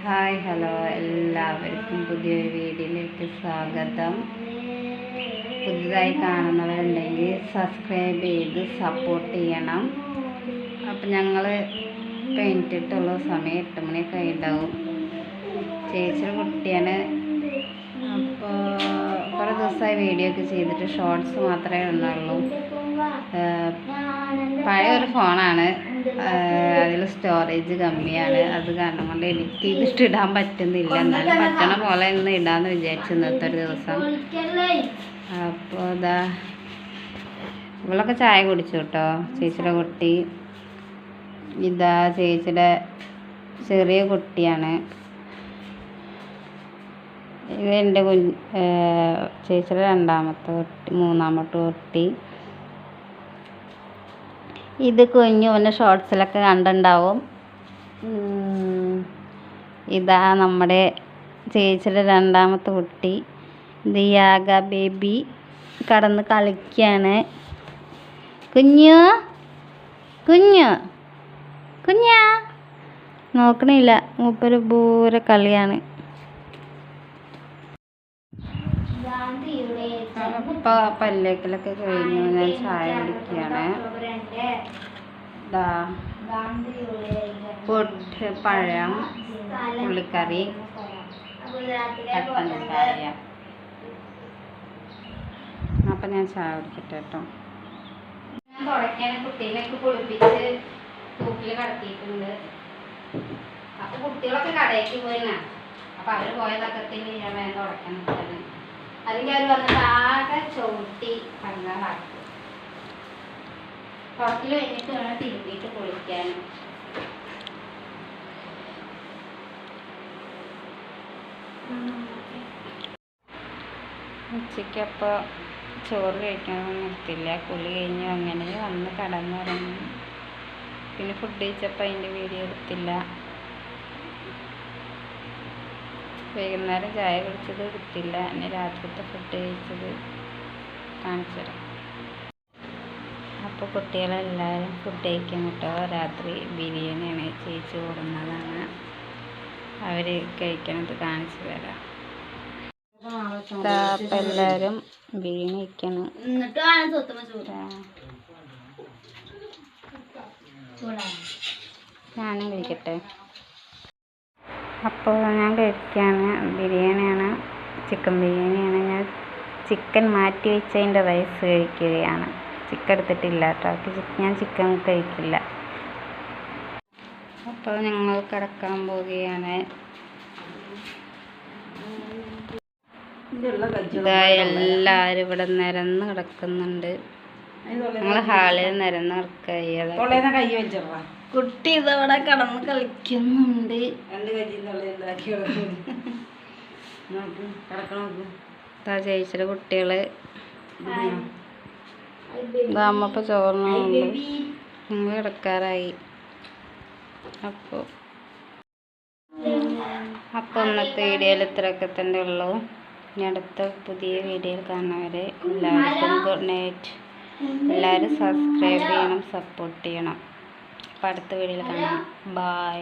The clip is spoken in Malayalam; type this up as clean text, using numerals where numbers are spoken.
ഹായ് ഹലോ എല്ലാവർക്കും പുതിയൊരു വീഡിയോയിലേക്ക് സ്വാഗതം. പുതുതായി കാണുന്നവരുണ്ടെങ്കിൽ സബ്സ്ക്രൈബ് ചെയ്ത് സപ്പോർട്ട് ചെയ്യണം. അപ്പം ഞങ്ങൾ പെയിൻറ്റിട്ടുള്ള സമയം 8 മണിയൊക്കെ ഉണ്ടാവും. ചേച്ചിയുടെ കുട്ടിയാണ്. അപ്പോൾ കുറേ ദിവസമായി വീഡിയോ ഒക്കെ ചെയ്തിട്ട് ഷോർട്സ് മാത്രമേ ഇടുന്നുള്ളൂ. പഴയ ഒരു ഫോണാണ്, അതിൽ സ്റ്റോറേജ് കമ്മിയാണ്. അത് കാരണം കൊണ്ട് എഡിറ്റ് ചെയ്തിട്ട് ഇടാൻ പറ്റുന്നില്ല. എന്നാലും പറ്റണ പോലെ ഇന്ന് ഇടാമെന്ന് വിചാരിച്ചു ഇന്നത്തെ ഒരു ദിവസം. അപ്പോൾ ഇതാ ഇവളൊക്കെ ചായ കുടിച്ചു കേട്ടോ, ചേച്ചിയുടെ കുട്ടി. ഇതാ ചേച്ചിയുടെ ചെറിയ കുട്ടിയാണ്. ഇത് എൻ്റെ ചേച്ചിയുടെ രണ്ടാമത്തെ കുട്ടി, മൂന്നാമത്തെ കുട്ടി. ഇത് കുഞ്ഞു പിന്നെ ഷോർട്സിലൊക്കെ കണ്ടിട്ടുണ്ടാവും. ഇതാ നമ്മുടെ ചേച്ചിയുടെ രണ്ടാമത്തെ കുട്ടി. ഇത് യാഗ ബേബി കടന്ന് കളിക്കുകയാണ്. കുഞ്ഞു കുഞ്ഞു കുഞ്ഞാ നോക്കണില്ല, മൂപ്പര് പൂര കളിയാണ്. അപ്പോൾ പല്ലേക്കലൊക്കെ കഴിഞ്ഞു, ഞാൻ ചായ കുടിക്കുകയാണ്. പൊട്ട്, പഴം, ഉള്ളിക്കറി, കട്ടൻ ചായ. അപ്പം ഞാൻ ചായ കുടിക്കട്ടെ കേട്ടോ. ഞാൻ തുടയ്ക്കാൻ കുട്ടീനെയൊക്കെ കുളിപ്പിച്ച് തൂക്കിൽ കടത്തിയിട്ടുണ്ട്. അപ്പോൾ കുട്ടികളൊക്കെ കടയ്ക്ക് പോയിനാ. അപ്പോൾ അവർ പോയതൊക്കത്തിന് ഞാൻ വേഗം തുടയ്ക്കാൻ നിൽക്കുന്നത്. അല്ലെങ്കിൽ അവർ വന്നിട്ട് ആകെ ചവിട്ടി പങ്കാളാക്കും. പുറത്തിൽ കഴിഞ്ഞിട്ട് വേണം തിരുമ്പിയിട്ട് കുളിക്കാൻ. ഉച്ചയ്ക്കപ്പോൾ ചോറ് കഴിക്കാനൊന്നും നിർത്തില്ല. കുളി കഴിഞ്ഞു അങ്ങനെ വന്ന് കടന്നുറങ്ങി. പിന്നെ ഫുഡ് കഴിച്ചപ്പോൾ അതിൻ്റെ വീഡിയോ എടുത്തില്ല. വൈകുന്നേരം ചായ കുടിച്ചത് എടുത്തില്ല. എന്നെ രാത്രിത്തെ ഫുഡ് കഴിച്ചത് കാണിച്ചു തരാം. അപ്പോൾ കുട്ടികളെല്ലാവരും ഫുഡ് കഴിക്കാൻ കേട്ടോ. രാത്രി ബിരിയാണിയാണ് ചേച്ചി കൊടുക്കുന്നതാണ്. അവർ കഴിക്കണത് കാണിച്ചു തരാം. അപ്പം എല്ലാവരും ബിരിയാണി കഴിക്കണം. ഞാനും കഴിക്കട്ടെ. അപ്പോൾ ഞാൻ കഴിക്കുകയാണ്. ബിരിയാണിയാണ്, ചിക്കൻ ബിരിയാണിയാണ്. ഞാൻ ചിക്കൻ മാറ്റി വെച്ചതിൻ്റെ റൈസ് കഴിക്കുകയാണ്. ചിക്കൻ എടുത്തിട്ടില്ല കേട്ടോ, ഞാൻ ചിക്കൻ കഴിക്കില്ല. അപ്പോൾ ഞങ്ങൾ കിടക്കാൻ പോവുകയാണ്. എല്ലാവരും ഇവിടെ നിരന്ന് കിടക്കുന്നുണ്ട്. ഞങ്ങൾ ഹാളിൽ നിരന്ന് കിടക്കുക. കുട്ടി ഇതവിടെ കിടന്ന് കളിക്കുന്നുണ്ട്. ചേച്ചിയുടെ കുട്ടികള് അമ്മപ്പോൾ ചോറിനുണ്ട്. ഞങ്ങൾ കിടക്കാറായി. അപ്പോൾ ഇന്നത്തെ വീഡിയോയിൽ ഇത്രയൊക്കെ തന്നെ ഉള്ളൂ. ഇനി അടുത്ത പുതിയ വീഡിയോയിൽ കാണുന്നവരെ എല്ലാവർക്കും ഗുഡ് നൈറ്റ്. എല്ലാവരും സബ്സ്ക്രൈബ് ചെയ്യണം, സപ്പോർട്ട് ചെയ്യണം. അപ്പോൾ അടുത്ത വീഡിയോയിൽ കാണാം. ബൈ.